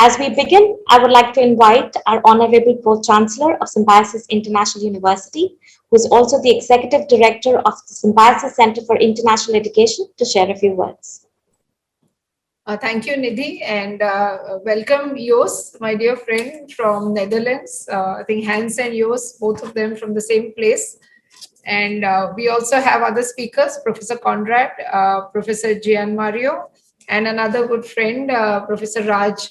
As we begin, I would like to invite our Honorable Pro-Chancellor of Symbiosis International University, who is also the Executive Director of the Symbiosis Center for International Education, to share a few words. Thank you, Nidhi, and welcome Jos, my dear friend from Netherlands. I think Hans and Jos, both of them from the same place. And we also have other speakers, Professor Conrad, Professor Gian Mario, and another good friend, Professor Raj,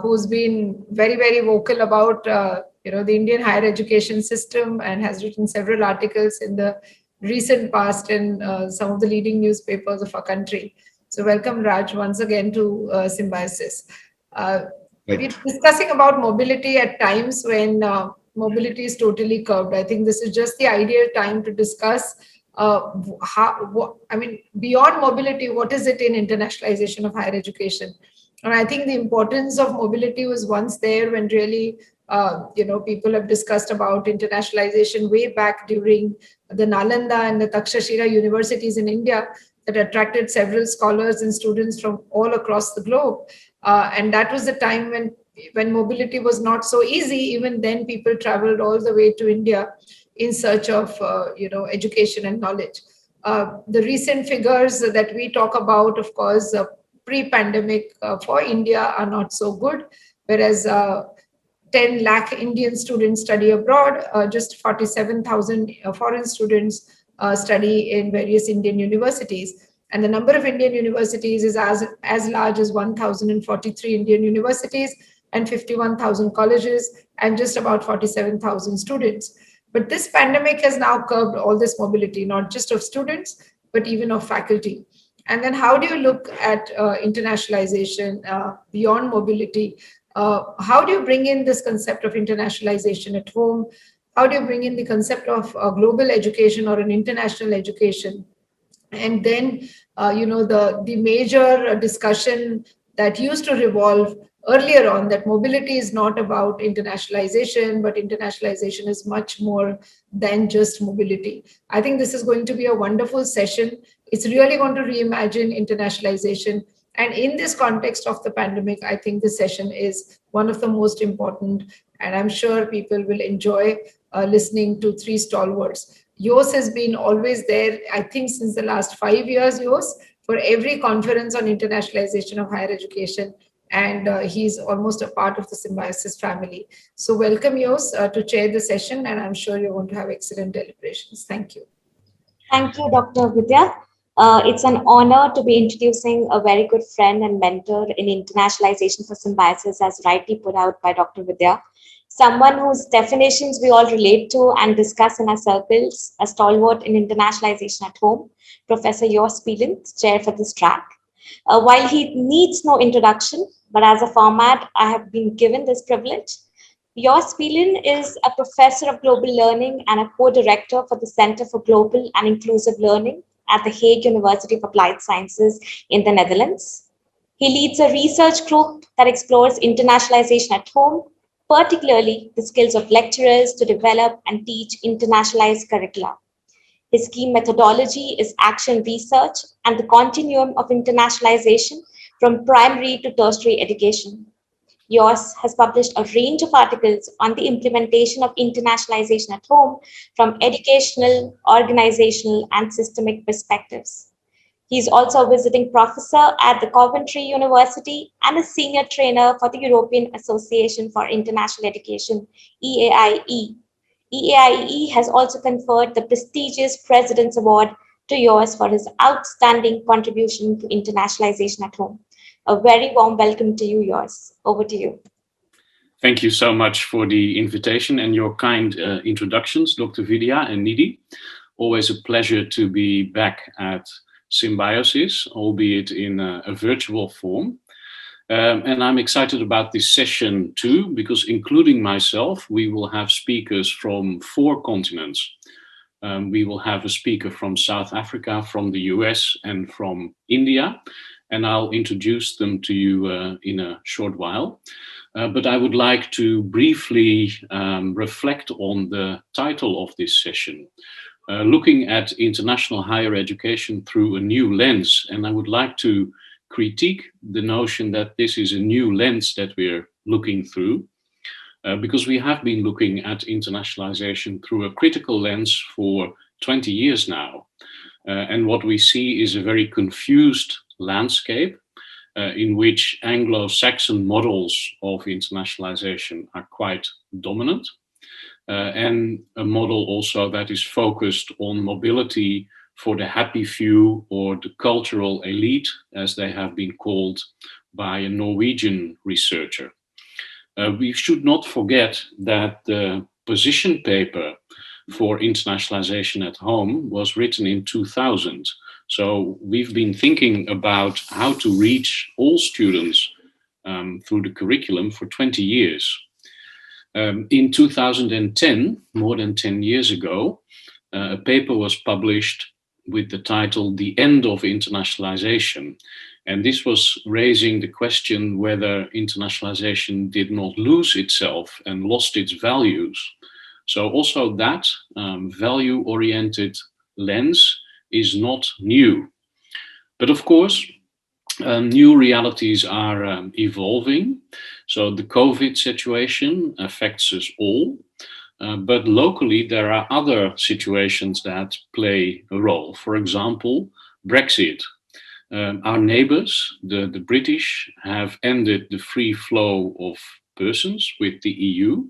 who's been very, very vocal about the Indian higher education system and has written several articles in the recent past in some of the leading newspapers of our country. So welcome, Raj, once again to Symbiosis. We're discussing about mobility at times when mobility is totally curbed. I think this is just the ideal time to discuss beyond mobility, what is it in internationalization of higher education? And I think the importance of mobility was once there when really, people have discussed about internationalization way back during the Nalanda and the Takshashila universities in India that attracted several scholars and students from all across the globe. And that was the time when mobility was not so easy. Even then, people traveled all the way to India in search of, education and knowledge. The recent figures that we talk about, of course, pre-pandemic for India are not so good, whereas 10 lakh Indian students study abroad, just 47,000 foreign students study in various Indian universities. And the number of Indian universities is as large as 1,043 Indian universities and 51,000 colleges and just about 47,000 students. But this pandemic has now curbed all this mobility, not just of students, but even of faculty. And then how do you look at internationalization beyond mobility? How do you bring in this concept of internationalization at home? How do you bring in the concept of global education or an international education? And then, the major discussion that used to revolve earlier on, that mobility is not about internationalization, but internationalization is much more than just mobility. I think this is going to be a wonderful session. It's really going to reimagine internationalization. And in this context of the pandemic, I think this session is one of the most important, and I'm sure people will enjoy listening to three stalwarts. Jos has been always there, I think, since the last 5 years, Jos, for every conference on internationalization of higher education. And he's almost a part of the Symbiosis family. So welcome, Jos, to chair the session, and I'm sure you're going to have excellent deliberations. Thank you. Thank you, Dr. Vidya. It's an honor to be introducing a very good friend and mentor in internationalization for Symbiosis, as rightly put out by Dr. Vidya. Someone whose definitions we all relate to and discuss in our circles, a stalwart in internationalization at home, Professor Jos Spielent, chair for this track. While he needs no introduction, but as a format, I have been given this privilege. Jos Spielent is a professor of global learning and a co-director for the Center for Global and Inclusive Learning at the Hague University of Applied Sciences in the Netherlands. He leads a research group that explores internationalization at home, particularly the skills of lecturers to develop and teach internationalized curricula. His key methodology is action research and the continuum of internationalization from primary to tertiary education. Jos has published a range of articles on the implementation of internationalization at home from educational, organizational, and systemic perspectives. He is also a visiting professor at the Coventry University and a senior trainer for the European Association for International Education, EAIE. EAIE has also conferred the prestigious President's Award to Jos for his outstanding contribution to internationalization at home. A very warm welcome to you, Jos. Over to you. Thank you so much for the invitation and your kind introductions, Dr. Vidya and Nidhi. Always a pleasure to be back at Symbiosis, albeit in a virtual form. And I'm excited about this session too, because including myself, we will have speakers from 4 continents. We will have a speaker from South Africa, from the US, and from India. And I'll introduce them to you in a short while. But I would like to briefly reflect on the title of this session, looking at international higher education through a new lens. And I would like to critique the notion that this is a new lens that we're looking through, because we have been looking at internationalization through a critical lens for 20 years now. And what we see is a very confused landscape in which Anglo-Saxon models of internationalization are quite dominant, and a model also that is focused on mobility for the happy few, or the cultural elite, as they have been called by a Norwegian researcher. We should not forget that the position paper for internationalization at home was written in 2000. So we've been thinking about how to reach all students through the curriculum for 20 years. In 2010, more than 10 years ago, a paper was published with the title "The End of Internationalization." And this was raising the question whether internationalization did not lose itself and lost its values. So also that value-oriented lens is not new. But of course, new realities are evolving. So the COVID situation affects us all. But locally, there are other situations that play a role. For example, Brexit. Our neighbors, the British, have ended the free flow of persons with the EU,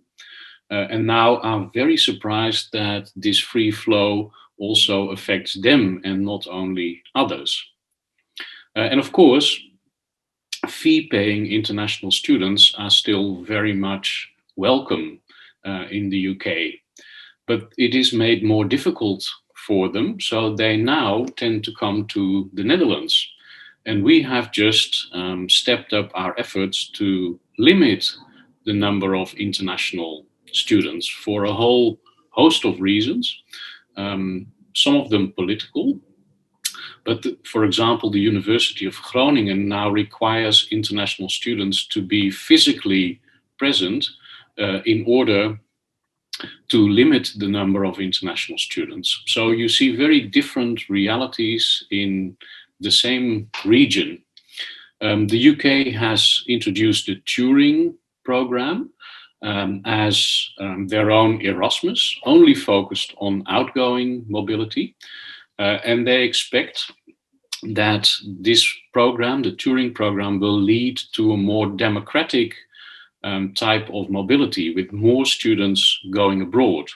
and now are very surprised that this free flow also affects them and not only others. And of course, fee-paying international students are still very much welcome in the UK, but it is made more difficult for them, so they now tend to come to the Netherlands. And we have just stepped up our efforts to limit the number of international students for a whole host of reasons, some of them political. But for example, the University of Groningen now requires international students to be physically present in order to limit the number of international students. So you see very different realities in the same region. The UK has introduced the Turing program as their own Erasmus, only focused on outgoing mobility. And they expect that this program, the Turing program, will lead to a more democratic type of mobility with more students going abroad.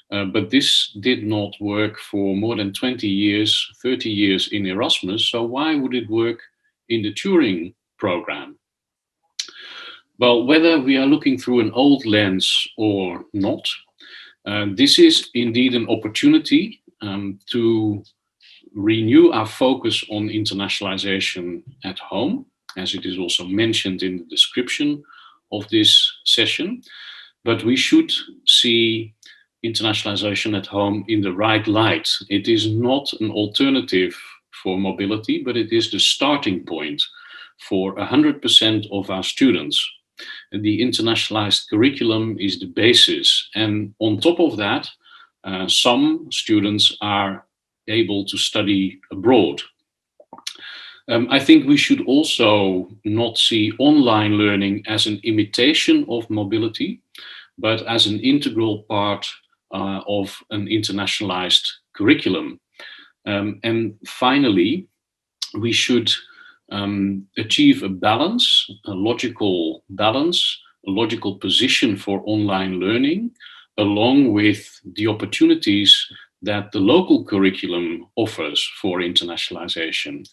But this did not work for more than 20 years, 30 years in Erasmus. So why would it work in the Turing program? Well, whether we are looking through an old lens or not, this is indeed an opportunity to renew our focus on internationalization at home, as it is also mentioned in the description of this session. But we should see internationalization at home in the right light. It is not an alternative for mobility, but it is the starting point for 100% of our students. And the internationalized curriculum is the basis. And on top of that, some students are able to study abroad. I think we should also not see online learning as an imitation of mobility, but as an integral part of an internationalized curriculum. And finally, we should achieve a balance, a logical balance, a logical position for online learning, along with the opportunities that the local curriculum offers for internationalization,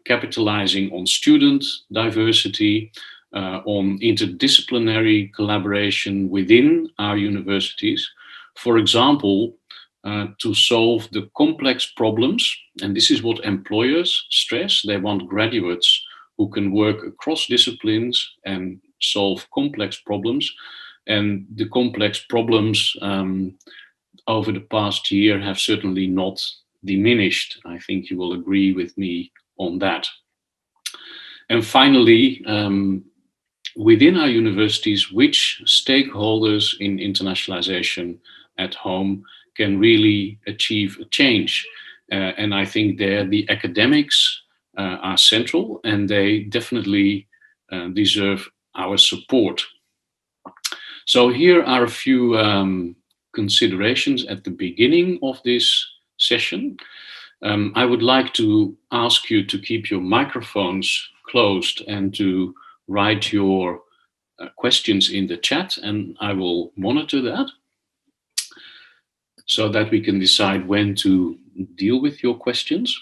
capitalizing on student diversity, on interdisciplinary collaboration within our universities. For example, to solve the complex problems, and this is what employers stress. They want graduates who can work across disciplines and solve complex problems. And the complex problems over the past year have certainly not diminished. I think you will agree with me on that. And finally, within our universities, which stakeholders in internationalization at home can really achieve a change? And I think there the academics are central, and they definitely deserve our support. So here are a few considerations at the beginning of this session. I would like to ask you to keep your microphones closed and to write your questions in the chat, and I will monitor that so that we can decide when to deal with your questions.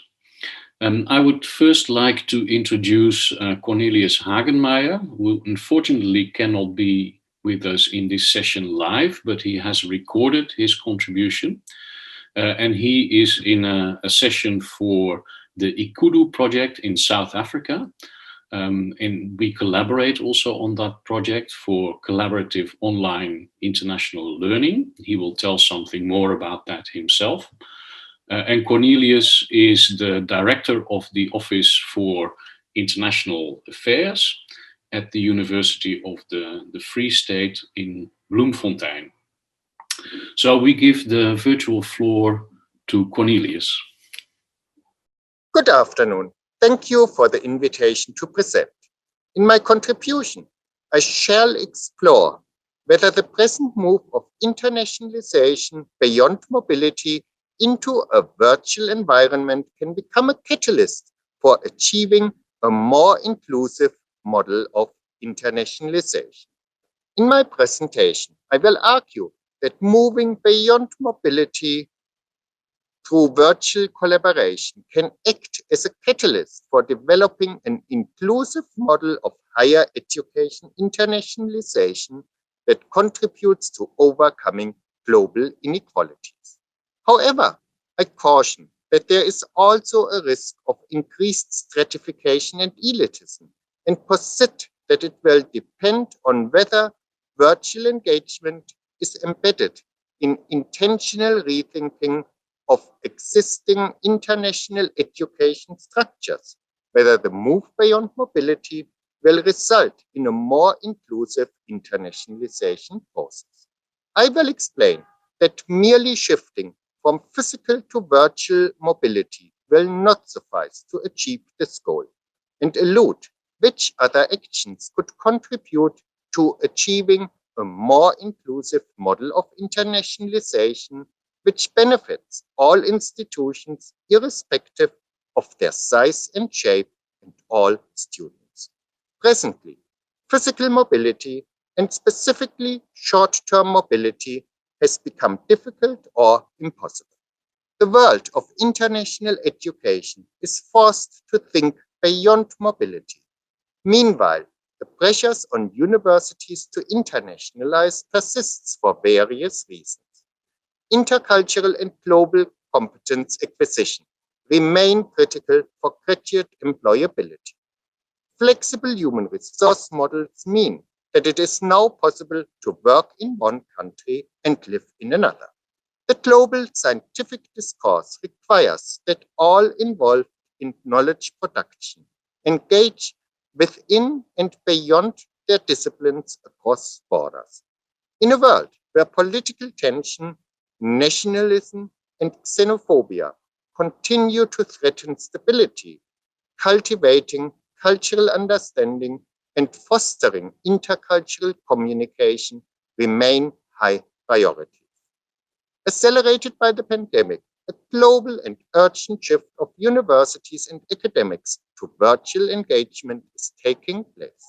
I would first like to introduce Cornelius Hagenmeyer, who unfortunately cannot be with us in this session live, but he has recorded his contribution. And he is in a session for the IHE project in South Africa. And we collaborate also on that project for collaborative online international learning. He will tell something more about that himself. And Cornelius is the director of the Office for International Affairs at the University of the Free State in Bloemfontein. So we give the virtual floor to Cornelius. Good afternoon. Thank you for the invitation to present. In my contribution, I shall explore whether the present move of internationalization beyond mobility into a virtual environment can become a catalyst for achieving a more inclusive model of internationalization. In my presentation, I will argue that moving beyond mobility through virtual collaboration can act as a catalyst for developing an inclusive model of higher education internationalization that contributes to overcoming global inequalities. However, I caution that there is also a risk of increased stratification and elitism, and posit that it will depend on whether virtual engagement is embedded in intentional rethinking of existing international education structures, whether the move beyond mobility will result in a more inclusive internationalization process. I will explain that merely shifting from physical to virtual mobility will not suffice to achieve this goal, and allude which other actions could contribute to achieving a more inclusive model of internationalization which benefits all institutions irrespective of their size and shape and all students. Presently, physical mobility and specifically short-term mobility has become difficult or impossible. The world of international education is forced to think beyond mobility. Meanwhile, the pressures on universities to internationalize persists for various reasons. Intercultural and global competence acquisition remain critical for graduate employability. Flexible human resource models mean that it is now possible to work in one country and live in another. The global scientific discourse requires that all involved in knowledge production engage within and beyond their disciplines across borders. In a world where political tension, nationalism, and xenophobia continue to threaten stability, cultivating cultural understanding and fostering intercultural communication remain high priorities. Accelerated by the pandemic, a global and urgent shift of universities and academics to virtual engagement is taking place.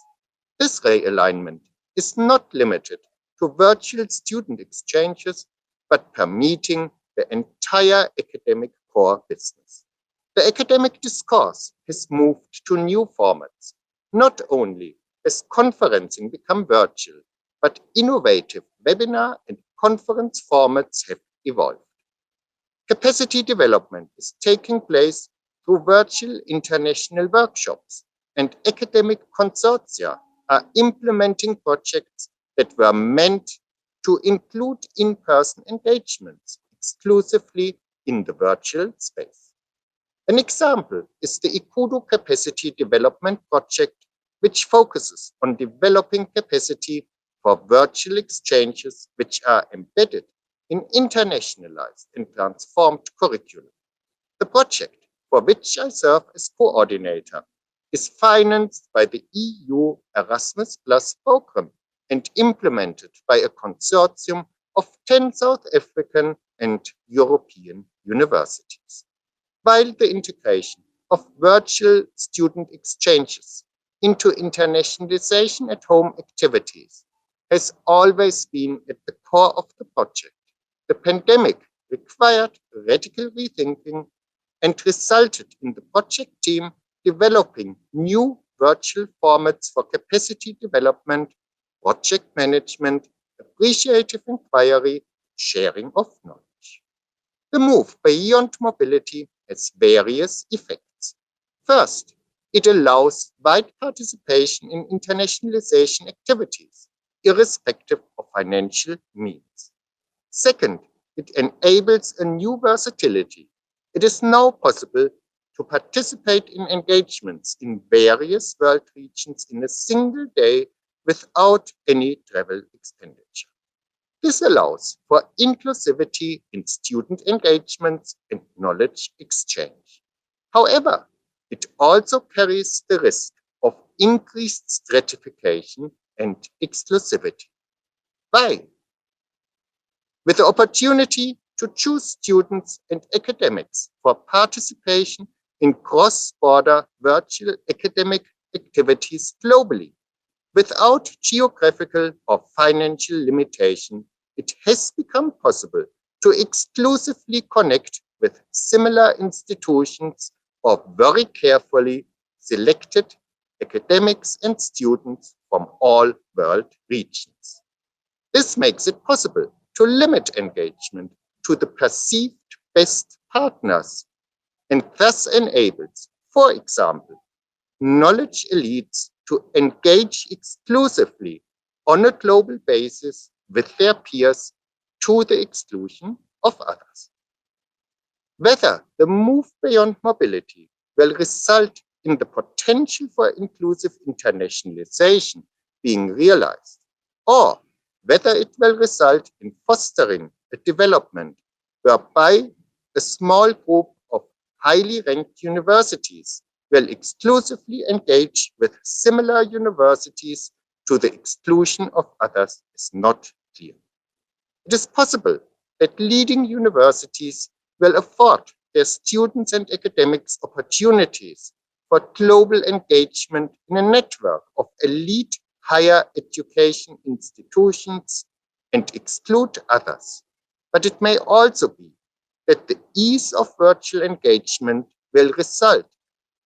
This realignment is not limited to virtual student exchanges, but permeating the entire academic core business. The academic discourse has moved to new formats. Not only has conferencing become virtual, but innovative webinar and conference formats have evolved. Capacity development is taking place through virtual international workshops, and academic consortia are implementing projects that were meant to include in-person engagements exclusively in the virtual space. An example is the IHE Capacity Development Project, which focuses on developing capacity for virtual exchanges which are embedded in internationalized and transformed curriculum. The project for which I serve as coordinator, is financed by the EU Erasmus Plus program and implemented by a consortium of 10 South African and European universities. While the integration of virtual student exchanges into internationalization at home activities has always been at the core of the project, the pandemic required radical rethinking and resulted in the project team developing new virtual formats for capacity development, project management, appreciative inquiry, sharing of knowledge. The move beyond mobility has various effects. First, it allows wide participation in internationalization activities, irrespective of financial means. Second, it enables a new versatility. It is now possible to participate in engagements in various world regions in a single day without any travel expenditure. This allows for inclusivity in student engagements and knowledge exchange. However, it also carries the risk of increased stratification and exclusivity. Why? With the opportunity to choose students and academics for participation in cross-border virtual academic activities globally. Without geographical or financial limitation, it has become possible to exclusively connect with similar institutions or very carefully selected academics and students from all world regions. This makes it possible to limit engagement to the perceived best partners and thus enables, for example, knowledge elites to engage exclusively on a global basis with their peers to the exclusion of others. Whether the move beyond mobility will result in the potential for inclusive internationalization being realized, or whether it will result in fostering a development whereby a small group of highly ranked universities will exclusively engage with similar universities to the exclusion of others is not clear. It is possible that leading universities will afford their students and academics opportunities for global engagement in a network of elite higher education institutions and exclude others. But it may also be that the ease of virtual engagement will result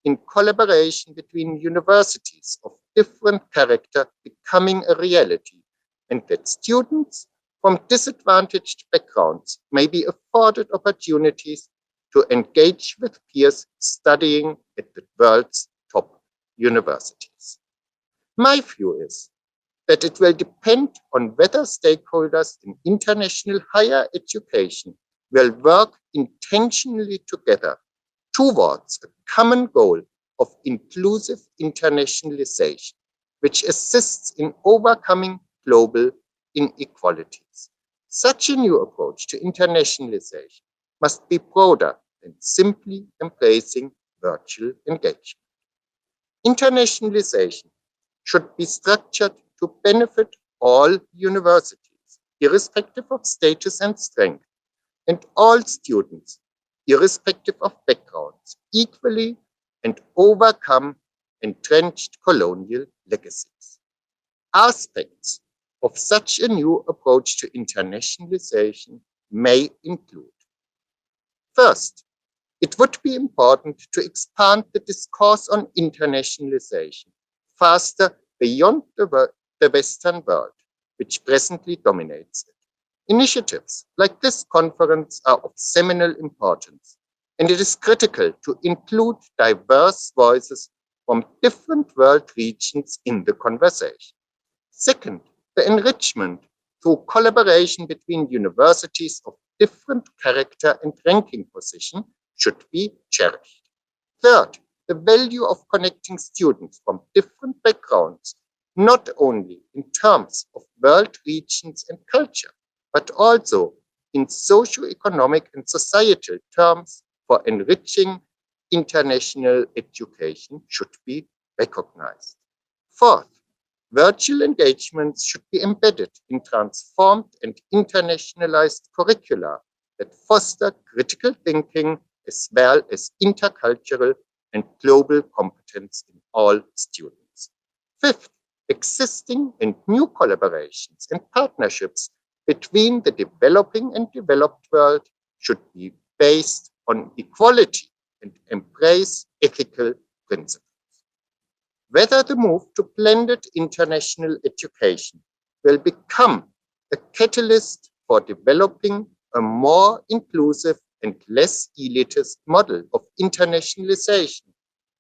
in collaboration between universities of different character becoming a reality, and that students from disadvantaged backgrounds may be afforded opportunities to engage with peers studying at the world's top universities. My view is that it will depend on whether stakeholders in international higher education will work intentionally together towards a common goal of inclusive internationalization, which assists in overcoming global inequalities. Such a new approach to internationalization must be broader than simply embracing virtual engagement. Internationalization should be structured to benefit all universities, irrespective of status and strength, and all students, irrespective of backgrounds, equally, and overcome entrenched colonial legacies. Aspects of such a new approach to internationalization may include: first, it would be important to expand the discourse on internationalization faster beyond the Western world, which presently dominates it. Initiatives like this conference are of seminal importance, and it is critical to include diverse voices from different world regions in the conversation. Second, the enrichment through collaboration between universities of different character and ranking position should be cherished. Third, the value of connecting students from different backgrounds, not only in terms of world regions and culture, but also in socio-economic and societal terms for enriching international education should be recognized. Fourth, virtual engagements should be embedded in transformed and internationalized curricula that foster critical thinking as well as intercultural and global competence in all students. Fifth, existing and new collaborations and partnerships between the developing and developed world should be based on equality and embrace ethical principles. Whether the move to blended international education will become a catalyst for developing a more inclusive and less elitist model of internationalization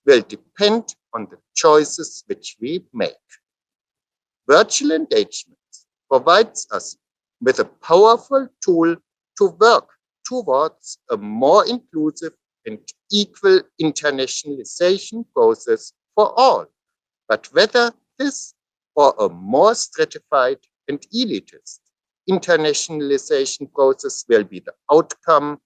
will depend on the choices which we make. Virtual engagements provides us with a powerful tool to work towards a more inclusive and equal internationalization process for all. But whether this or a more stratified and elitist internationalization process will be the outcome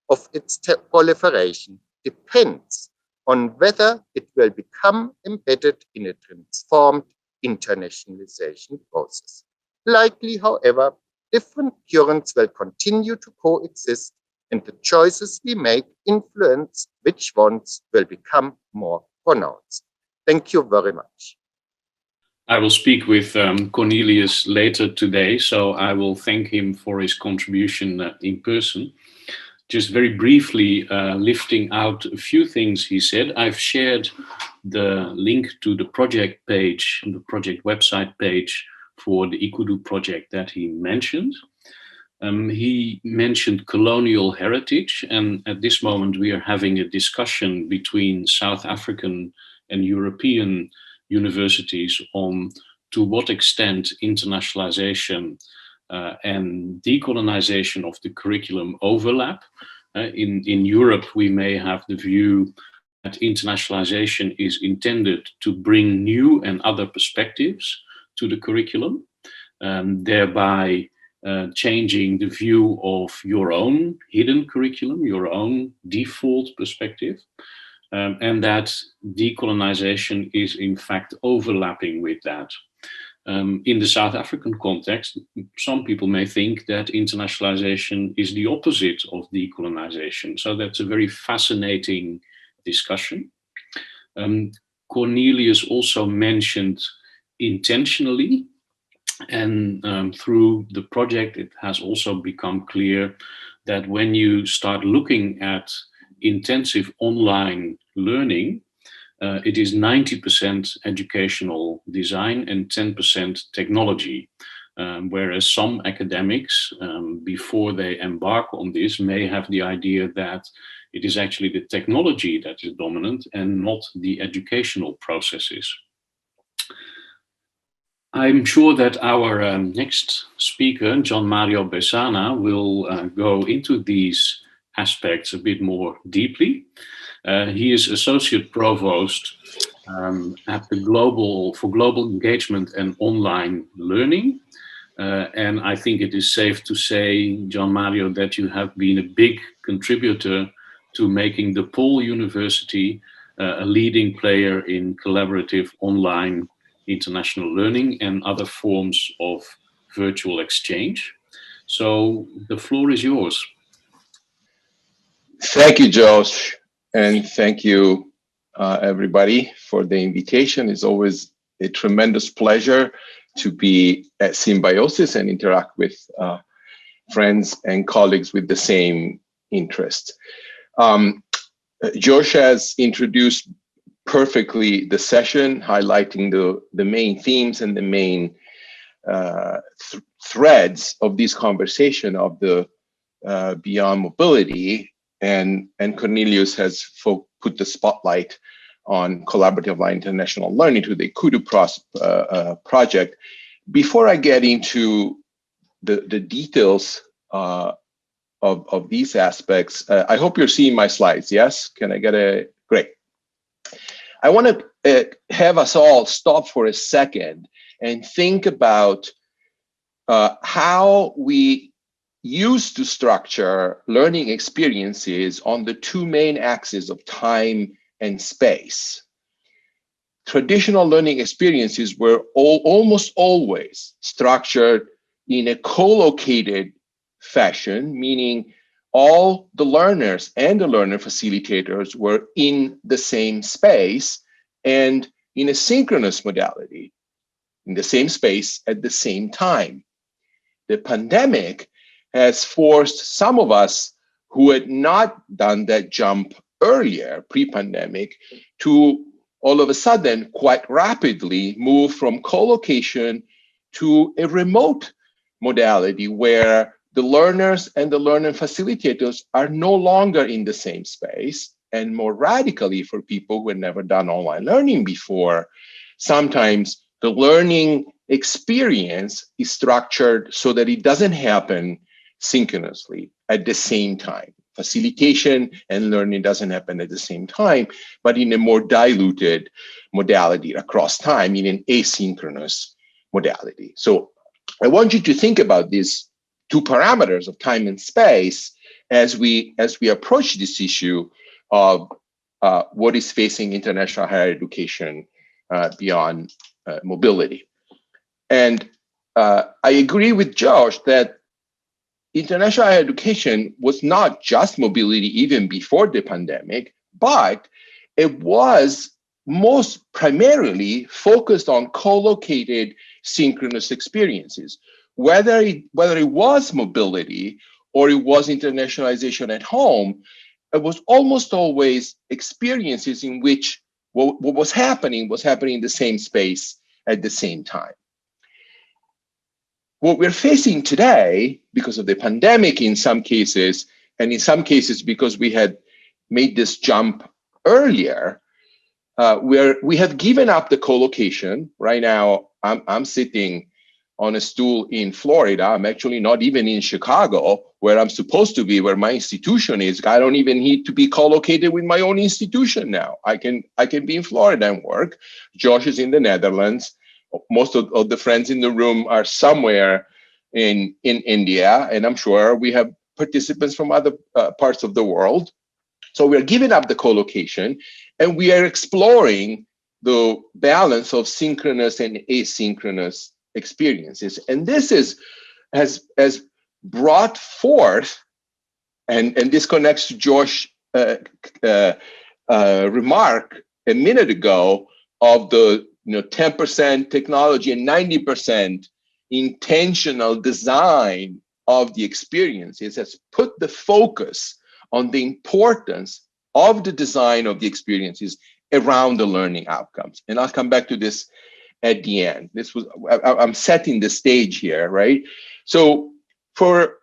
of its proliferation depends on whether it will become embedded in a transformed internationalization process. Likely, however, different currents will continue to coexist, and the choices we make influence which ones will become more pronounced. Thank you very much. I will speak with Cornelius later today, so I will thank him for his contribution in person. Just very briefly, lifting out a few things he said. I've shared the link to the project page, the project website page for the Ikudu project that he mentioned. He mentioned colonial heritage, and at this moment we are having a discussion between South African and European universities on to what extent internationalization and decolonization of the curriculum overlap. In Europe, we may have the view that internationalization is intended to bring new and other perspectives to the curriculum, thereby changing the view of your own hidden curriculum, your own default perspective, and that decolonization is in fact overlapping with that. In the South African context, some people may think that internationalization is the opposite of decolonization. So that's a very fascinating discussion. Cornelius also mentioned intentionally, and through the project, it has also become clear that when you start looking at intensive online learning, it is 90% educational design and 10% technology. Whereas some academics, before they embark on this, may have the idea that it is actually the technology that is dominant and not the educational processes. I'm sure that our next speaker, John Mario Besana, will go into these aspects a bit more deeply. He is Associate Provost at the for Global Engagement and Online Learning. And I think it is safe to say, John Mario, that you have been a big contributor to making DePaul University a leading player in collaborative online international learning and other forms of virtual exchange. So the floor is yours. Thank you, Josh, and thank you, everybody, for the invitation. It's always a tremendous pleasure to be at Symbiosis and interact with friends and colleagues with the same interest. Josh has introduced perfectly the session, highlighting the main themes and the main threads of this conversation of the beyond mobility. And Cornelius has put the spotlight on collaborative online international learning to the Ikudu project. Before I get into the details of these aspects, I hope you're seeing my slides. Yes, can I get a great? I want to have us all stop for a second and think about how we used to structure learning experiences on the two main axes of time and space. Traditional learning experiences were almost always structured in a co-located fashion, meaning all the learners and the learner facilitators were in the same space and in a synchronous modality, in the same space at the same time. The pandemic has forced some of us who had not done that jump earlier, pre-pandemic, to all of a sudden quite rapidly move from co-location to a remote modality where the learners and the learner facilitators are no longer in the same space. And more radically, for people who had never done online learning before, sometimes the learning experience is structured so that it doesn't happen synchronously at the same time. Facilitation and learning doesn't happen at the same time, but in a more diluted modality across time, in an asynchronous modality. So I want you to think about these two parameters of time and space as we approach this issue of what is facing international higher education beyond mobility. And I agree with Josh that international higher education was not just mobility even before the pandemic, but it was most primarily focused on co-located synchronous experiences. Whether it was mobility or it was internationalization at home, it was almost always experiences in which what was happening in the same space at the same time. What we're facing today, because of the pandemic in some cases, and in some cases because we had made this jump earlier, we have given up the co-location. Right now, I'm sitting on a stool in Florida. I'm actually not even in Chicago, where I'm supposed to be, where my institution is. I don't even need to be co-located with my own institution now. I can be in Florida and work. Josh is in the Netherlands. Most of the friends in the room are somewhere in India, and I'm sure we have participants from other parts of the world. So we're giving up the co-location, and we are exploring the balance of synchronous and asynchronous experiences. And this has brought forth, and this connects to Josh's remark a minute ago of the 10% technology and 90% intentional design of the experiences has put the focus on the importance of the design of the experiences around the learning outcomes. And I'll come back to this at the end. I'm setting the stage here, right? So for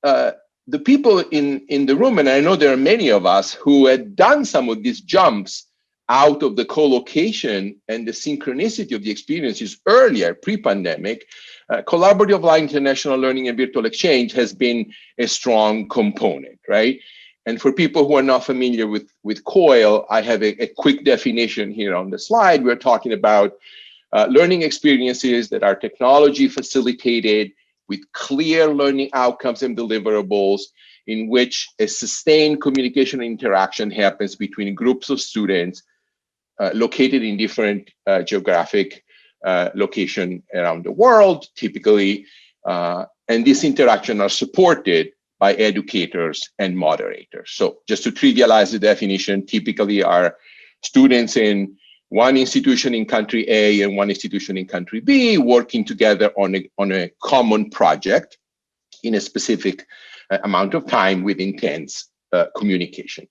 the people in the room, and I know there are many of us who had done some of these jumps out of the co-location and the synchronicity of the experiences earlier, pre-pandemic, collaborative online international learning and virtual exchange has been a strong component, right? And for people who are not familiar with COIL, I have a quick definition here on the slide. We're talking about learning experiences that are technology facilitated with clear learning outcomes and deliverables, in which a sustained communication and interaction happens between groups of students located in different geographic location around the world, typically, and these interactions are supported by educators and moderators. So just to trivialize the definition, typically are students in one institution in country A and one institution in country B working together on a common project in a specific amount of time with intense communication.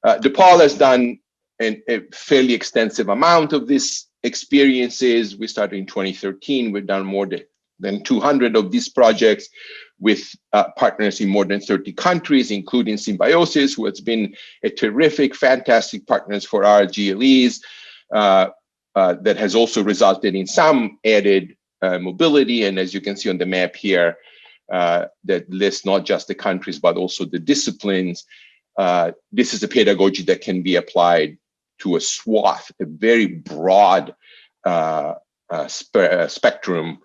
DePaul has done a fairly extensive amount of these experiences. We started in 2013. We've done more than 200 of these projects with partners in more than 30 countries, including Symbiosis, who has been a terrific, fantastic partners for our GLEs that has also resulted in some added mobility. And as you can see on the map here, that lists not just the countries, but also the disciplines. This is a pedagogy that can be applied to a swath, a very broad spectrum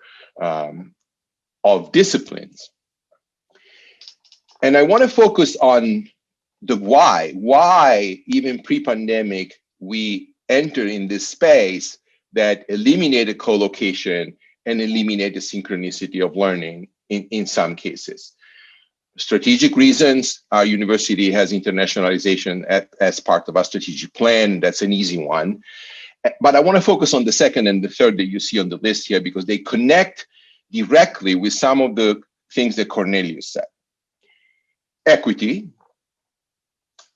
of disciplines. And I want to focus on the why even pre-pandemic, we enter in this space that eliminated co-location and eliminated synchronicity of learning in some cases. Strategic reasons, our university has internationalization as part of our strategic plan. That's an easy one. But I want to focus on the second and the third that you see on the list here, because they connect directly with some of the things that Cornelius said. Equity.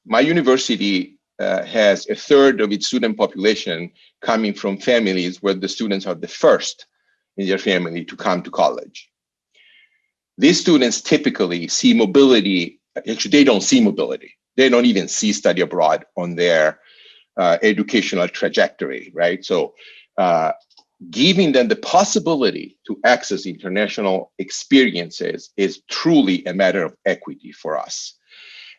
My university has a third of its student population coming from families where the students are the first in their family to come to college. These students typically see mobility. Actually, they don't see mobility. They don't even see study abroad on their educational trajectory, right? So giving them the possibility to access international experiences is truly a matter of equity for us.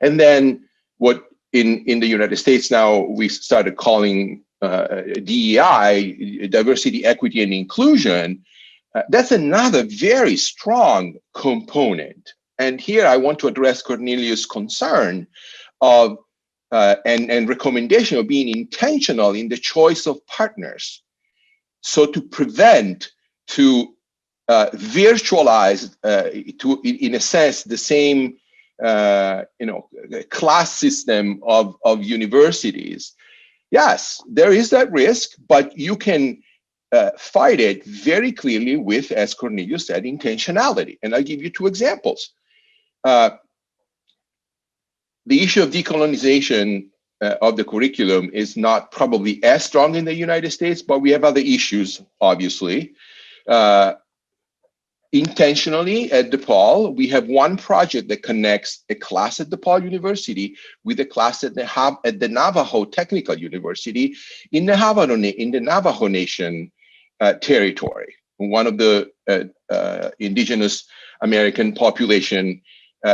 And then what in the United States now we started calling DEI, diversity, equity, and inclusion. That's another very strong component. And here I want to address Cornelius' concern of and recommendation of being intentional in the choice of partners. So to prevent, to virtualize, in a sense, the same class system of universities. Yes, there is that risk, but you can fight it very clearly with, as Cornelius said, intentionality. And I'll give you two examples. The issue of decolonization of the curriculum is not probably as strong in the United States, but we have other issues, obviously. Intentionally at DePaul, we have one project that connects a class at DePaul University with a class at the Navajo Technical University in the Navajo Nation territory, one of the indigenous American population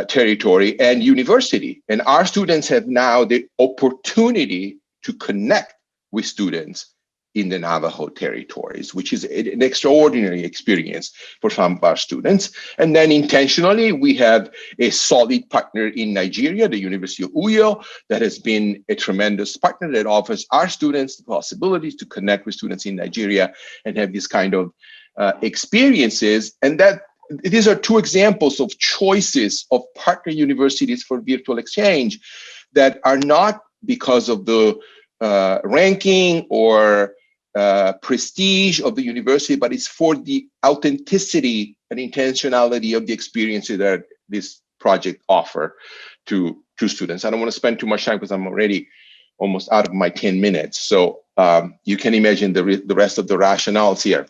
territory and university. And our students have now the opportunity to connect with students in the Navajo territories, which is an extraordinary experience for some of our students. And then intentionally, we have a solid partner in Nigeria, the University of Uyo, that has been a tremendous partner that offers our students the possibilities to connect with students in Nigeria and have this kind of experiences. And that these are two examples of choices of partner universities for virtual exchange that are not because of the ranking or prestige of the university, but it's for the authenticity and intentionality of the experiences that this project offer to students. I don't want to spend too much time because I'm already almost out of my 10 minutes. So you can imagine the rest of the rationales here.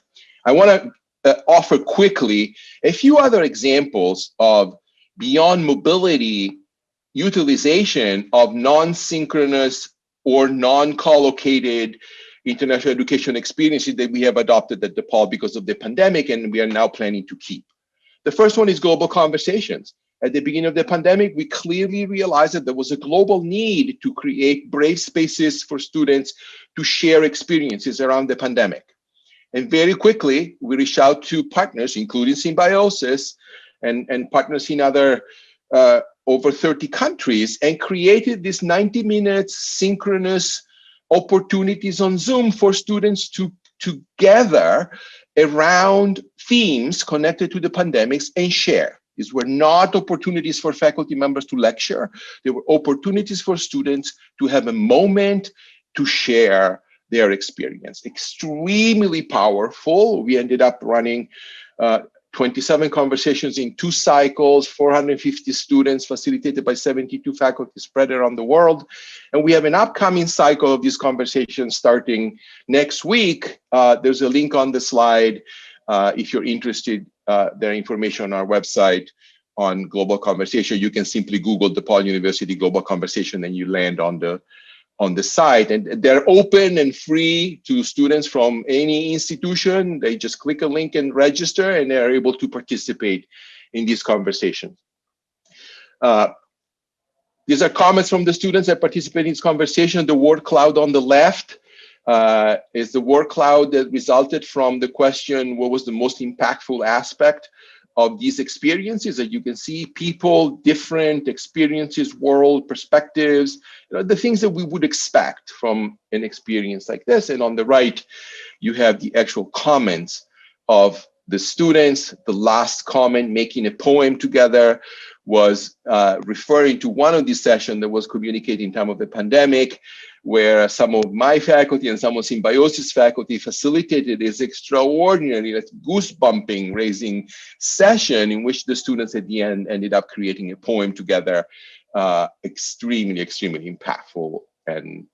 I want to offer quickly a few other examples of beyond mobility utilization of non-synchronous or non-collocated international education experiences that we have adopted at DePaul because of the pandemic, and we are now planning to keep. The first one is global conversations. At the beginning of the pandemic, we clearly realized that there was a global need to create brave spaces for students to share experiences around the pandemic. And very quickly, we reached out to partners, including Symbiosis and partners in other over 30 countries, and created this 90-minute synchronous opportunities on Zoom for students to gather around themes connected to the pandemics and share. These were not opportunities for faculty members to lecture. They were opportunities for students to have a moment to share their experience. Extremely powerful. We ended up running 27 conversations in 2 cycles, 450 students facilitated by 72 faculty spread around the world. And we have an upcoming cycle of these conversations starting next week. There's a link on the slide. If you're interested, there are information on our website on global conversation. You can simply Google DePaul University Global Conversation and you land on the site, and they're open and free to students from any institution. They just click a link and register, and they're able to participate in these conversations. These are comments from the students that participate in this conversation. The word cloud on the left is the word cloud that resulted from the question, what was the most impactful aspect of these experiences that you can see people, different experiences, world perspectives, the things that we would expect from an experience like this. And on the right, you have the actual comments of the students. The last comment, making a poem together, was referring to one of these sessions that was communicating in time of the pandemic, where some of my faculty and some of Symbiosis faculty facilitated this extraordinary, goose-bumping, raising session in which the students at the end ended up creating a poem together, extremely, extremely impactful and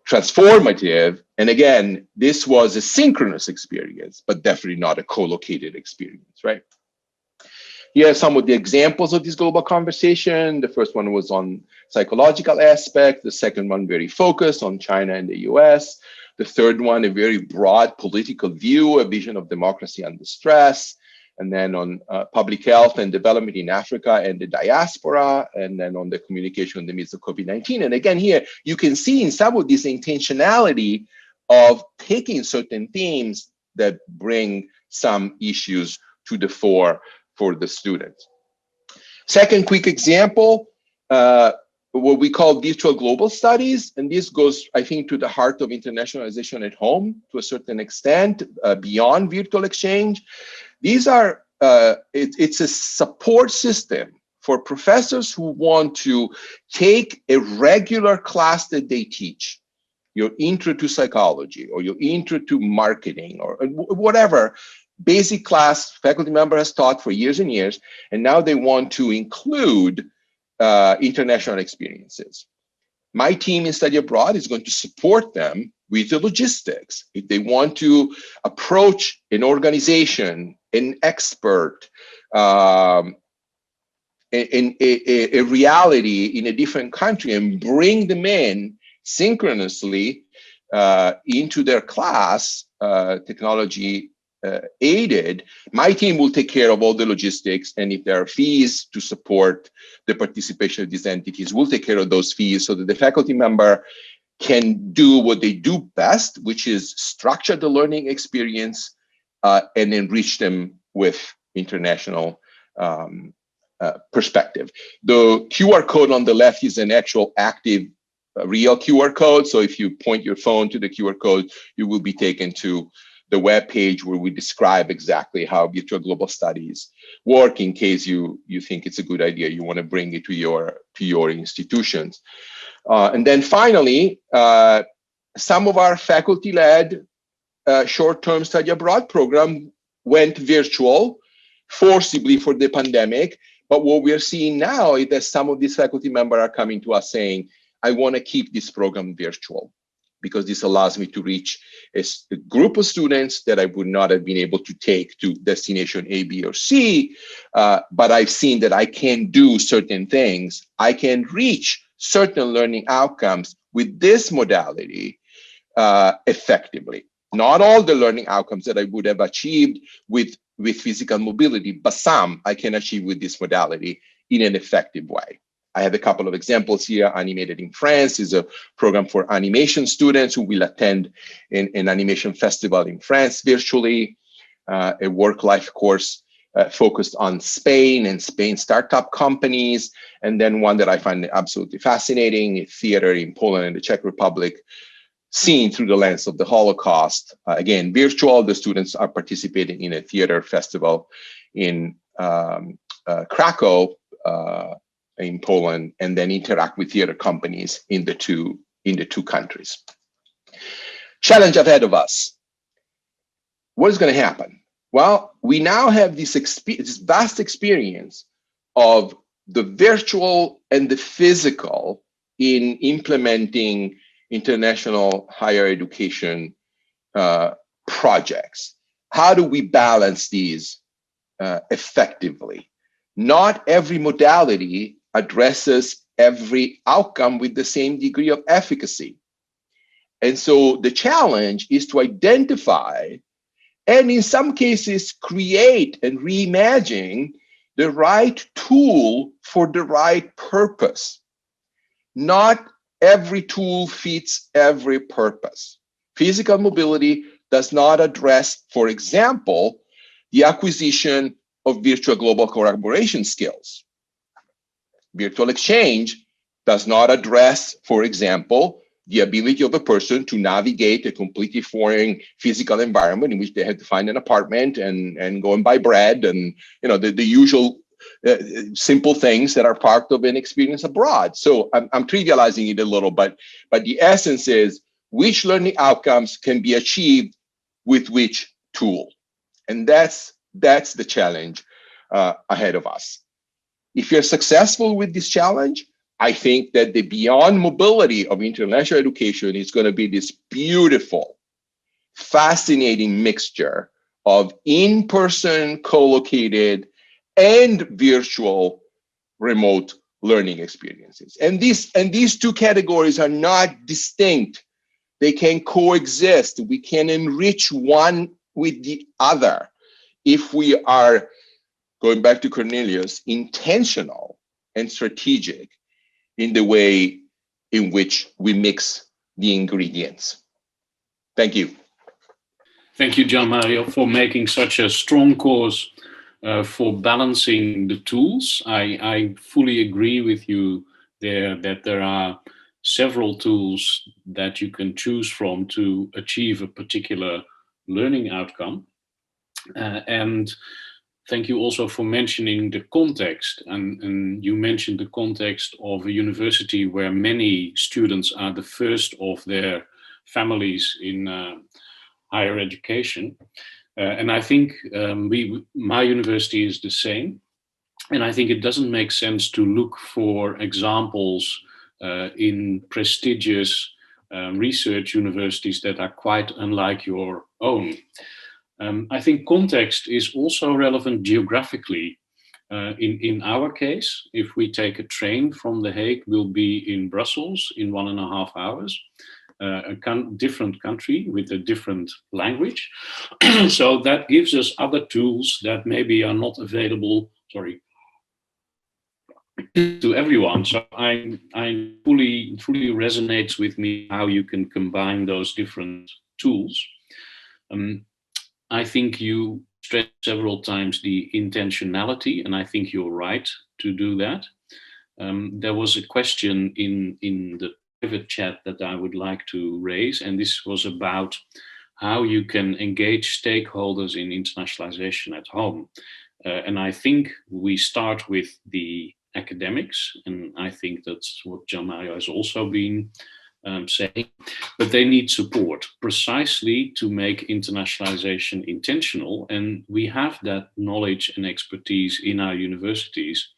transformative. And again, this was a synchronous experience, but definitely not a co-located experience, right? Here are some of the examples of this global conversation. The first one was on psychological aspect. The second one very focused on China and the US. The third one, a very broad political view, a vision of democracy under stress. And then on public health and development in Africa and the diaspora, and then on the communication in the midst of COVID-19. And again, here you can see in some of this intentionality of taking certain themes that bring some issues to the fore for the students. Second quick example, what we call virtual global studies. And this goes, I think, to the heart of internationalization at home to a certain extent, beyond virtual exchange. These are, it's a support system for professors who want to take a regular class that they teach, your intro to psychology or your intro to marketing or whatever basic class faculty member has taught for years and years, and now they want to include international experiences. My team in Study Abroad is going to support them with the logistics. If they want to approach an organization, an expert, in a reality in a different country and bring them in synchronously into their class, technology aided, my team will take care of all the logistics. And if there are fees to support the participation of these entities, we'll take care of those fees so that the faculty member can do what they do best, which is structure the learning experience and enrich them with international perspective. The QR code on the left is an actual active real QR code. So if you point your phone to the QR code, you will be taken to the web page where we describe exactly how virtual global studies work in case you think it's a good idea, you want to bring it to your institutions. And then finally, some of our faculty-led short-term study abroad program went virtual forcibly for the pandemic. But what we're seeing now is that some of these faculty members are coming to us saying, I want to keep this program virtual because this allows me to reach a group of students that I would not have been able to take to destination A, B, or C. But I've seen that I can do certain things. I can reach certain learning outcomes with this modality effectively. Not all the learning outcomes that I would have achieved with physical mobility, but some I can achieve with this modality in an effective way. I have a couple of examples here. Animated in France is a program for animation students who will attend an animation festival in France virtually, a work-life course focused on Spain and Spain startup companies, and then one that I find absolutely fascinating, theater in Poland and the Czech Republic, seen through the lens of the Holocaust. Again, virtual, the students are participating in a theater festival in Krakow, in Poland, and then interact with theater companies in the two countries. Challenge ahead of us. What is going to happen? Well, we now have this vast experience of the virtual and the physical in implementing international higher education projects. How do we balance these effectively? Not every modality addresses every outcome with the same degree of efficacy. And so the challenge is to identify and in some cases create and reimagine the right tool for the right purpose. Not every tool fits every purpose. Physical mobility does not address, for example, the acquisition of virtual global collaboration skills. Virtual exchange does not address, for example, the ability of a person to navigate a completely foreign physical environment in which they had to find an apartment and go and buy bread and the usual simple things that are part of an experience abroad. So I'm trivializing it a little, but the essence is which learning outcomes can be achieved with which tool, and that's the challenge ahead of us. If you're successful with this challenge, I think that the beyond mobility of international education is going to be this beautiful, fascinating mixture of in-person, co-located, and virtual remote learning experiences. And these two categories are not distinct. They can coexist. We can enrich one with the other if we are, going back to Cornelius, intentional and strategic in the way in which we mix the ingredients. Thank you. Thank you, Gian Mario, for making such a strong cause for balancing the tools. I fully agree with you there that there are several tools that you can choose from to achieve a particular learning outcome. And thank you also for mentioning the context. And you mentioned the context of a university where many students are the first of their families in higher education. And I think my university is the same. And I think it doesn't make sense to look for examples in prestigious research universities that are quite unlike your own. I think context is also relevant geographically. In our case, if we take a train from The Hague, we'll be in Brussels in 1.5 hours. A different country with a different language. So that gives us other tools that maybe are not available, to everyone. So I fully resonates with me how you can combine those different tools. I think you stressed several times the intentionality, and I think you're right to do that. There was a question in the private chat that I would like to raise, and this was about how you can engage stakeholders in internationalization at home. And I think we start with the academics, and I think that's what Gian Mario has also been saying, but they need support precisely to make internationalization intentional. And we have that knowledge and expertise in our universities,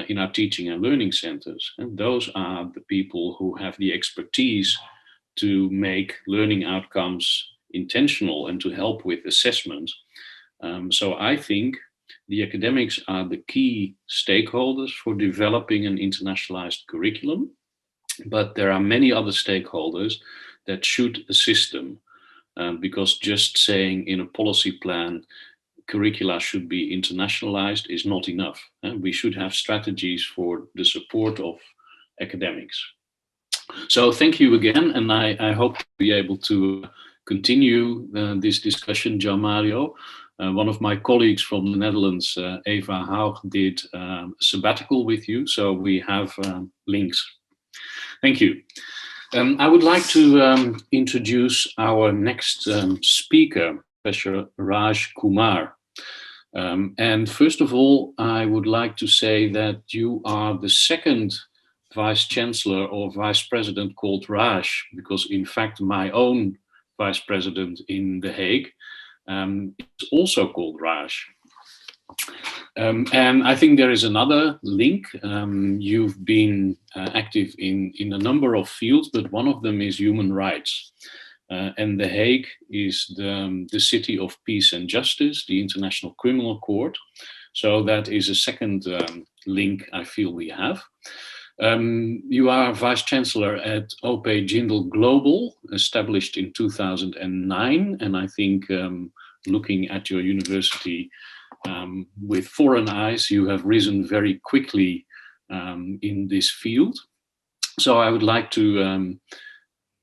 in our teaching and learning centers. And those are the people who have the expertise to make learning outcomes intentional and to help with assessment. So I think the academics are the key stakeholders for developing an internationalized curriculum, but there are many other stakeholders that should assist them, because just saying in a policy plan curricula should be internationalized is not enough. We should have strategies for the support of academics. So thank you again, and I hope to be able to continue this discussion, Gian Mario. One of my colleagues from the Netherlands, Eva Haug, did a sabbatical with you, so we have links. Thank you. I would like to introduce our next speaker, Professor Raj Kumar. And first of all, I would like to say that you are the second Vice Chancellor or Vice President called Raj, because in fact my own Vice President in The Hague is also called Raj. And I think there is another link. You've been active in a number of fields, but one of them is human rights. And The Hague is the city of peace and justice, the International Criminal Court. So that is a second link I feel we have. You are Vice Chancellor at OP Jindal Global, established in 2009. And I think looking at your university with foreign eyes, you have risen very quickly in this field. So I would like to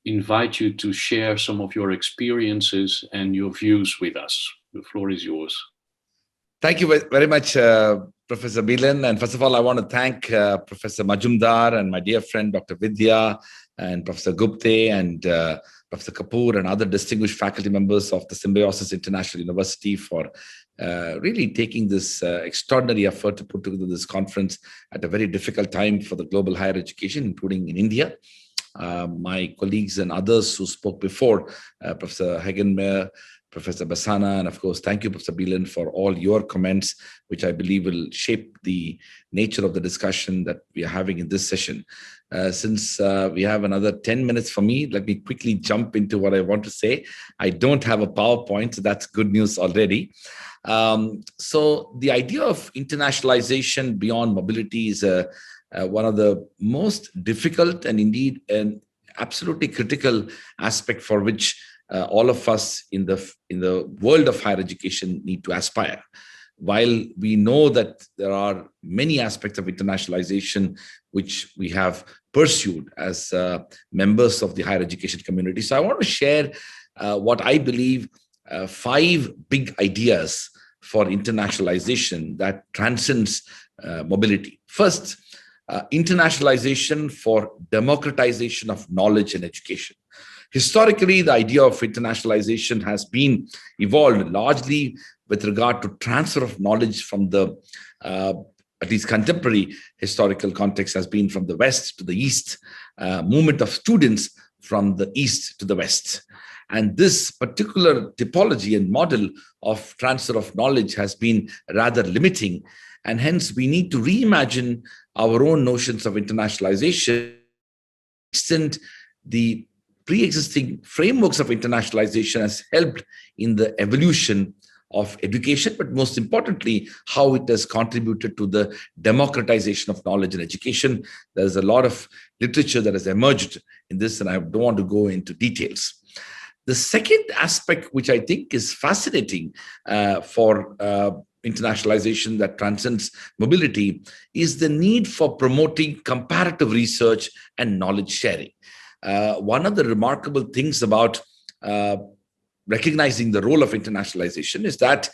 invite you to share some of your experiences and your views with us. The floor is yours. Thank you very much, Professor Bilan. And first of all, I want to thank Professor Majumdar and my dear friend, Dr. Vidya, and Professor Gupte, and Professor Kapoor, and other distinguished faculty members of the Symbiosis International University for really taking this extraordinary effort to put together this conference at a very difficult time for the global higher education, including in India. My colleagues and others who spoke before, Professor Hagenmeyer, Professor Basana, and of course, thank you, Professor Bilan, for all your comments, which I believe will shape the nature of the discussion that we are having in this session. Since we have another 10 minutes for me, let me quickly jump into what I want to say. I don't have a PowerPoint, so that's good news already. So the idea of internationalization beyond mobility is one of the most difficult and indeed an absolutely critical aspect for which all of us in the world of higher education need to aspire. While we know that there are many aspects of internationalization which we have pursued as members of the higher education community. So I want to share what I believe 5 big ideas for internationalization that transcends mobility. First, internationalization for democratization of knowledge and education. Historically, the idea of internationalization has been evolved largely with regard to transfer of knowledge from the, at least contemporary historical context has been from the West to the East, movement of students from the East to the West. And this particular typology and model of transfer of knowledge has been rather limiting. And hence, we need to reimagine our own notions of internationalization, extend the pre-existing frameworks of internationalization has helped in the evolution of education, but most importantly, how it has contributed to the democratization of knowledge and education. There's a lot of literature that has emerged in this, and I don't want to go into details. The second aspect, which I think is fascinating for internationalization that transcends mobility, is the need for promoting comparative research and knowledge sharing. One of the remarkable things about recognizing the role of internationalization is that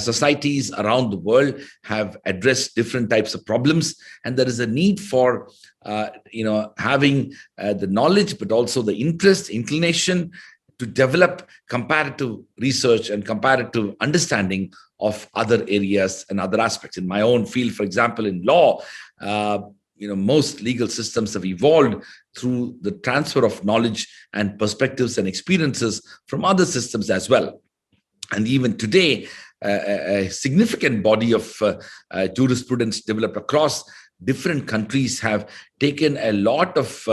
societies around the world have addressed different types of problems, and there is a need for having the knowledge, but also the interest, inclination to develop comparative research and comparative understanding of other areas and other aspects. In my own field, for example, in law, most legal systems have evolved through the transfer of knowledge and perspectives and experiences from other systems as well. And even today, a significant body of jurisprudence developed across different countries have taken a lot of,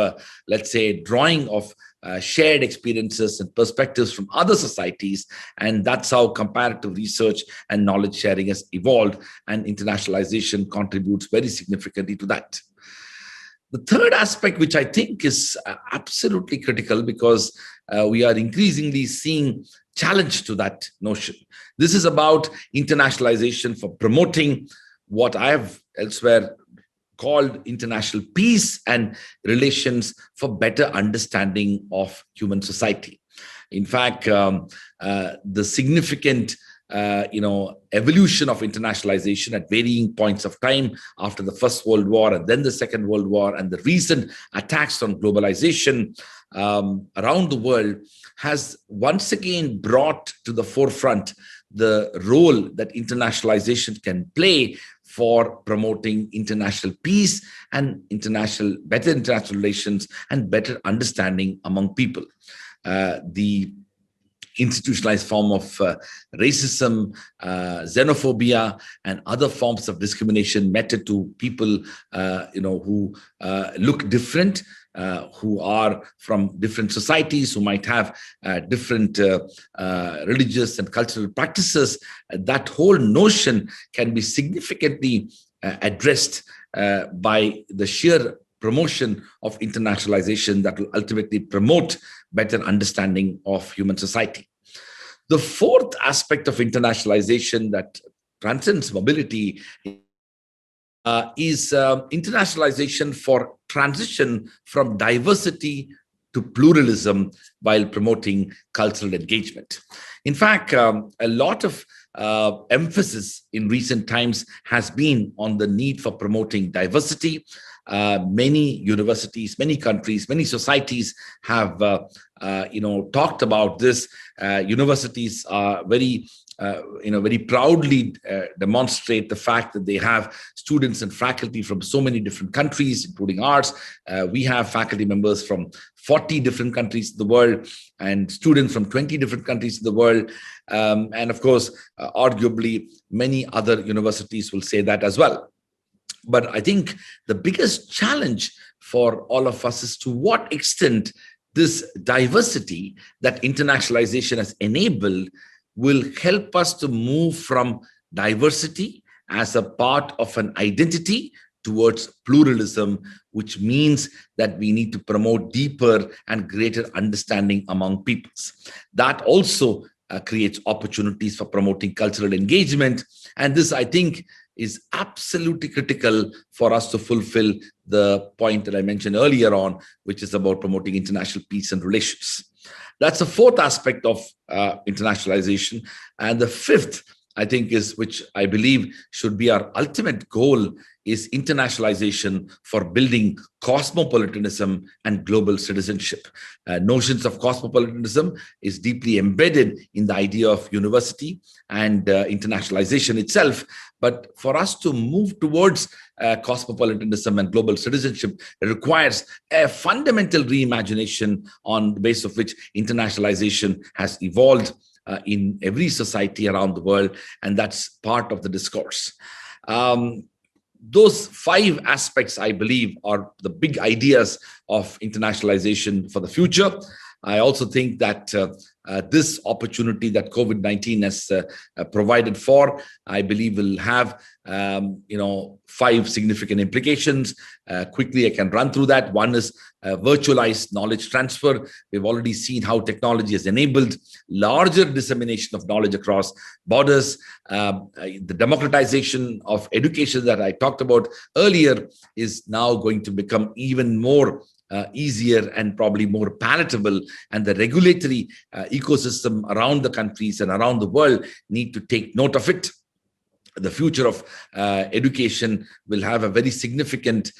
let's say, drawing of shared experiences and perspectives from other societies. And that's how comparative research and knowledge sharing has evolved, and internationalization contributes very significantly to that. The third aspect, which I think is absolutely critical, because we are increasingly seeing challenge to that notion. This is about internationalization for promoting what I have elsewhere called international peace and relations for better understanding of human society. In fact, the significant evolution of internationalization at varying points of time after the First World War and then the Second World War and the recent attacks on globalization around the world has once again brought to the forefront the role that internationalization can play for promoting international peace and better international relations and better understanding among people. The institutionalized form of racism, xenophobia, and other forms of discrimination meted to people, who look different, who are from different societies, who might have different religious and cultural practices. That whole notion can be significantly addressed by the sheer promotion of internationalization that will ultimately promote better understanding of human society. The fourth aspect of internationalization that transcends mobility is internationalization for transition from diversity to pluralism while promoting cultural engagement. In fact, a lot of emphasis in recent times has been on the need for promoting diversity. Many universities, many countries, many societies have talked about this. Universities are very proudly demonstrate the fact that they have students and faculty from so many different countries, including ours. We have faculty members from 40 different countries in the world and students from 20 different countries in the world. And of course, arguably, many other universities will say that as well. But I think the biggest challenge for all of us is to what extent this diversity that internationalization has enabled will help us to move from diversity as a part of an identity towards pluralism, which means that we need to promote deeper and greater understanding among peoples. That also creates opportunities for promoting cultural engagement. And this, I think, is absolutely critical for us to fulfill the point that I mentioned earlier on, which is about promoting international peace and relations. That's the fourth aspect of internationalization. And the fifth, I think, is which I believe should be our ultimate goal, is internationalization for building cosmopolitanism and global citizenship. Notions of cosmopolitanism is deeply embedded in the idea of university and internationalization itself. But for us to move towards cosmopolitanism and global citizenship, it requires a fundamental reimagination on the basis of which internationalization has evolved in every society around the world, and that's part of the discourse. Those five aspects, I believe, are the big ideas of internationalization for the future. I also think that this opportunity that COVID-19 has provided for, I believe will have, five significant implications. Quickly, I can run through that. One is virtualized knowledge transfer. We've already seen how technology has enabled larger dissemination of knowledge across borders. The democratization of education that I talked about earlier is now going to become even more easier and probably more palatable, and the regulatory ecosystem around the countries and around the world need to take note of it. The future of education will have a very significant,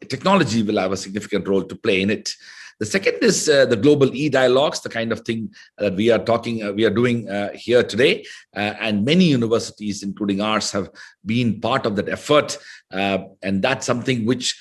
technology will have a significant role to play in it. The second is the global e-dialogues, the kind of thing that we are doing here today. And many universities, including ours, have been part of that effort. And that's something which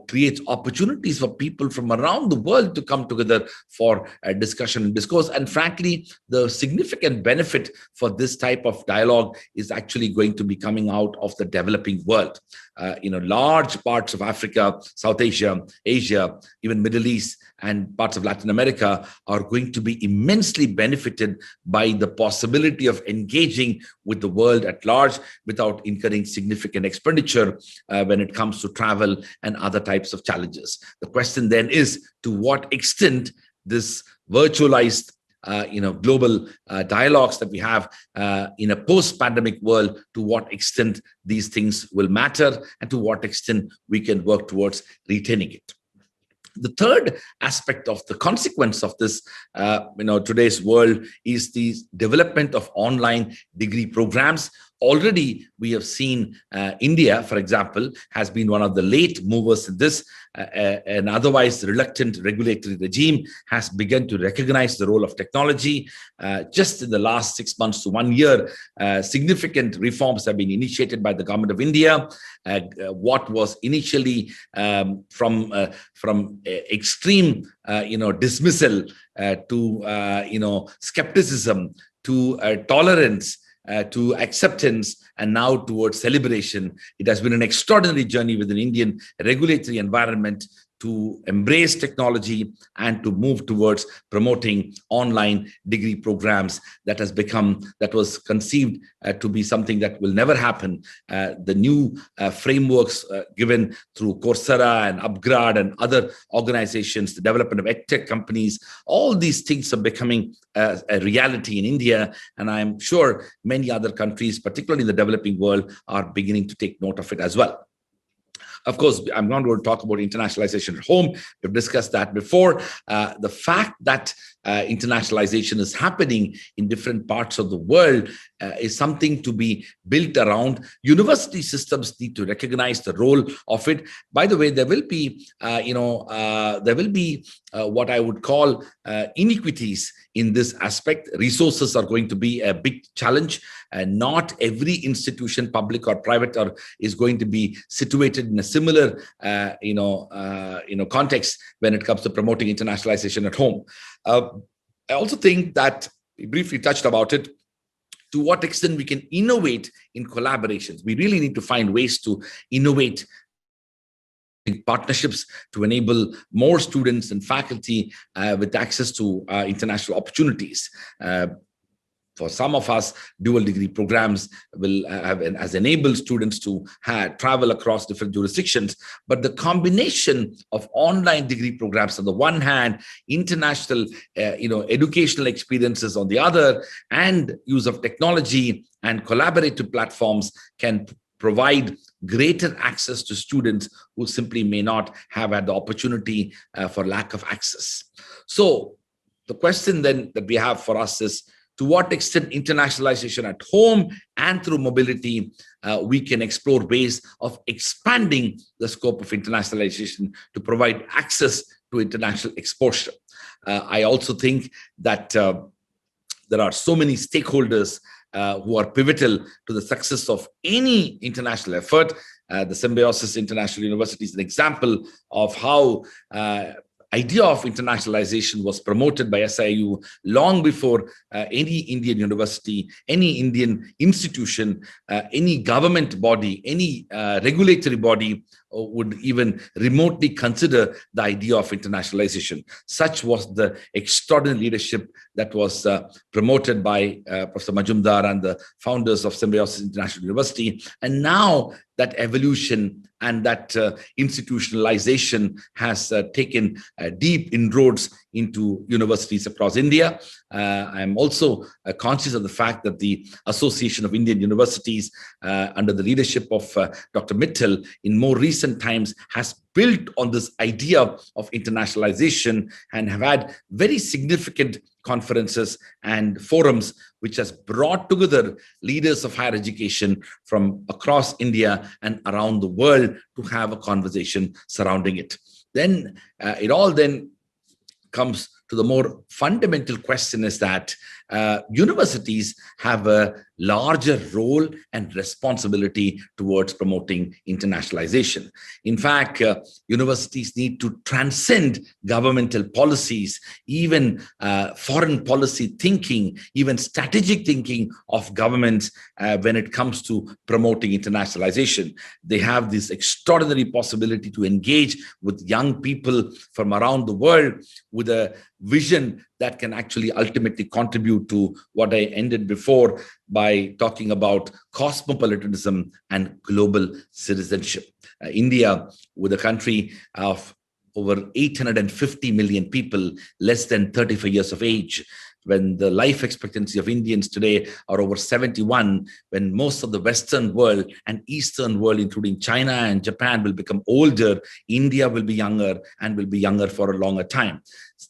creates opportunities for people from around the world to come together for discussion and discourse. And frankly, the significant benefit for this type of dialogue is actually going to be coming out of the developing world. Large parts of Africa, South Asia, Asia, even Middle East, and parts of Latin America are going to be immensely benefited by the possibility of engaging with the world at large without incurring significant expenditure when it comes to travel and other types of challenges. The question then is, to what extent this virtualized global dialogues that we have in a post-pandemic world, to what extent these things will matter and to what extent we can work towards retaining it. The third aspect of the consequence of this, today's world is the development of online degree programs. Already, we have seen India, for example, has been one of the late movers in this. An otherwise reluctant regulatory regime has begun to recognize the role of technology. Just in the last 6 months to 1 year, significant reforms have been initiated by the government of India. What was initially from extreme, dismissal to skepticism to tolerance, to acceptance, and now towards celebration. It has been an extraordinary journey within Indian regulatory environment to embrace technology and to move towards promoting online degree programs that was conceived to be something that will never happen. The new frameworks given through Coursera and Upgrad and other organizations, the development of edtech companies, all these things are becoming a reality in India. And I'm sure many other countries, particularly in the developing world, are beginning to take note of it as well. Of course, I'm not going to talk about internationalization at home. We've discussed that before. The fact that internationalization is happening in different parts of the world is something to be built around. University systems need to recognize the role of it. By the way, there will be, what I would call inequities in this aspect. Resources are going to be a big challenge, and not every institution, public or private, is going to be situated in a similar, context when it comes to promoting internationalization at home. I also think that we briefly touched about it. To what extent we can innovate in collaborations. We really need to find ways to innovate in partnerships to enable more students and faculty with access to international opportunities. For some of us, dual degree programs will has enabled students to travel across different jurisdictions. But the combination of online degree programs on the one hand, international, educational experiences on the other, and use of technology and collaborative platforms can provide greater access to students who simply may not have had the opportunity for lack of access. So the question then that we have for us is, to what extent internationalization at home and through mobility, we can explore ways of expanding the scope of internationalization to provide access to international exposure. I also think that there are so many stakeholders who are pivotal to the success of any international effort. The Symbiosis International University is an example of how idea of internationalization was promoted by SIU long before any Indian university, any Indian institution, any government body, any regulatory body would even remotely consider the idea of internationalization. Such was the extraordinary leadership that was promoted by Professor Majumdar and the founders of Symbiosis International University. And now that evolution and that institutionalization has taken deep inroads into universities across India. I'm also conscious of the fact that the Association of Indian Universities, under the leadership of Dr. Mittal, in more recent times has built on this idea of internationalization and have had very significant conferences and forums which has brought together leaders of higher education from across India and around the world to have a conversation surrounding it. Then it all then comes to the more fundamental question, is that universities have a larger role and responsibility towards promoting internationalization. In fact, universities need to transcend governmental policies, even foreign policy thinking, even strategic thinking of governments when it comes to promoting internationalization. They have this extraordinary possibility to engage with young people from around the world with a vision that can actually ultimately contribute to what I ended before by talking about cosmopolitanism and global citizenship. India, with a country of over 850 million people, less than 35 years of age, when the life expectancy of Indians today are over 71, when most of the Western world and Eastern world, including China and Japan, will become older, India will be younger and will be younger for a longer time.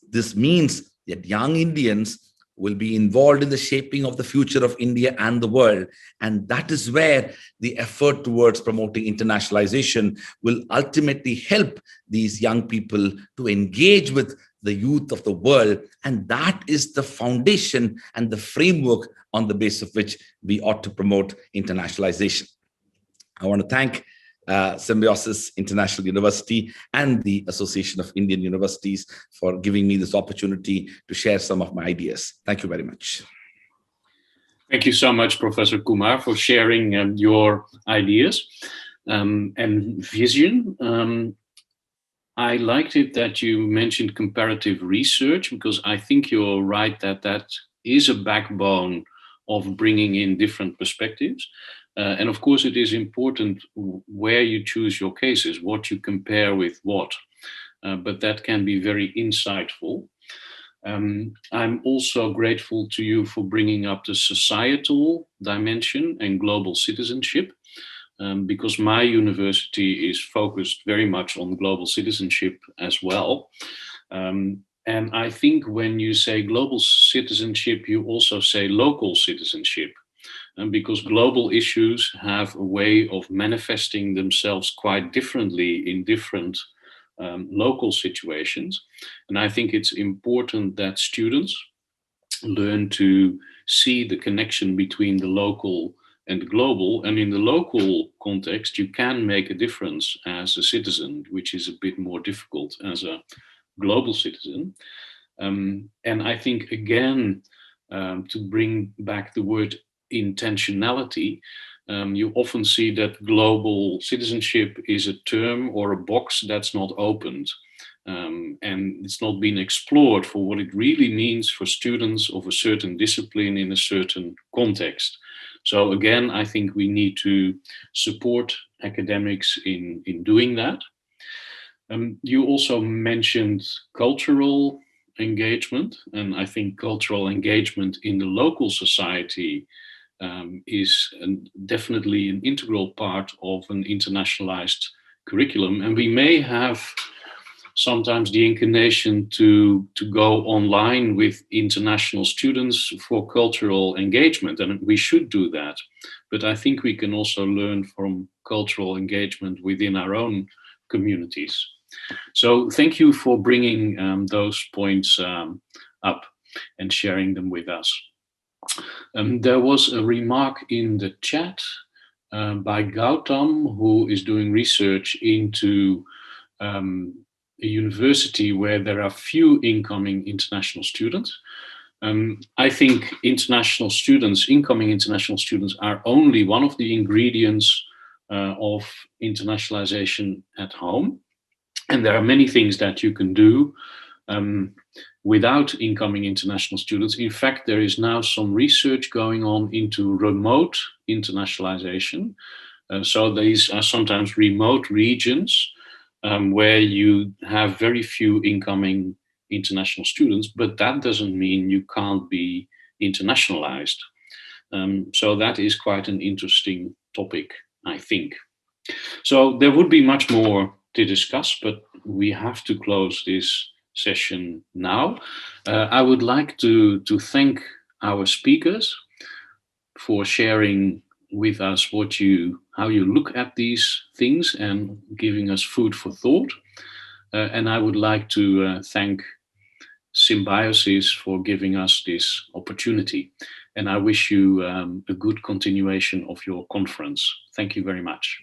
This means that young Indians will be involved in the shaping of the future of India and the world. And that is where the effort towards promoting internationalization will ultimately help these young people to engage with the youth of the world. And that is the foundation and the framework on the basis of which we ought to promote internationalization. I want to thank Symbiosis International University and the Association of Indian Universities for giving me this opportunity to share some of my ideas. Thank you very much. Thank you so much, Professor Kumar, for sharing your ideas and vision. I liked it that you mentioned comparative research, because I think you're right that that is a backbone of bringing in different perspectives. And of course, it is important where you choose your cases, what you compare with what, but that can be very insightful. I'm also grateful to you for bringing up the societal dimension and global citizenship. because my university is focused very much on global citizenship as well. And I think when you say global citizenship, you also say local citizenship. And because global issues have a way of manifesting themselves quite differently in different local situations. And I think it's important that students learn to see the connection between the local and the global. And in the local context, you can make a difference as a citizen, which is a bit more difficult as a global citizen. And I think, again, to bring back the word intentionality, you often see that global citizenship is a term or a box that's not opened. And it's not been explored for what it really means for students of a certain discipline in a certain context. So again, I think we need to support academics in doing that. You also mentioned cultural engagement, and I think cultural engagement in the local society is definitely an integral part of an internationalized curriculum. And we may have sometimes the inclination to go online with international students for cultural engagement, and we should do that. But I think we can also learn from cultural engagement within our own communities. So thank you for bringing those points up and sharing them with us. There was a remark in the chat by Gautam, who is doing research into a university where there are few incoming international students. I think international students, incoming international students, are only one of the ingredients of internationalization at home. And there are many things that you can do without incoming international students. In fact, there is now some research going on into remote internationalization. So these are sometimes remote regions where you have very few incoming international students, but that doesn't mean you can't be internationalized. So that is quite an interesting topic, I think. So there would be much more to discuss, but we have to close this session now. I would like to thank our speakers for sharing with us how you look at these things and giving us food for thought. And I would like to thank Symbiosis for giving us this opportunity. And I wish you a good continuation of your conference. Thank you very much.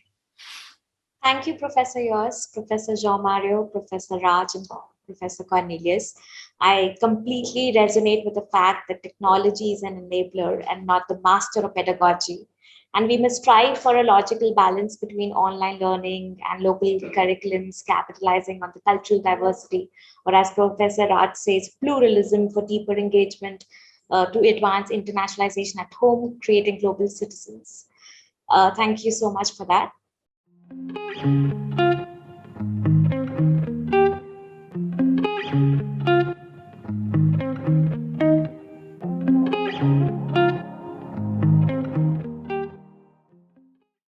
Thank you, Professor Yours, Professor Jean-Mario, Professor Raj, and Professor Cornelius. I completely resonate with the fact that technology is an enabler and not the master of pedagogy. And we must strive for a logical balance between online learning and local curriculums, capitalizing on the cultural diversity, or as Professor Raj says, pluralism for deeper engagement to advance internationalization at home, creating global citizens. Thank you so much for that.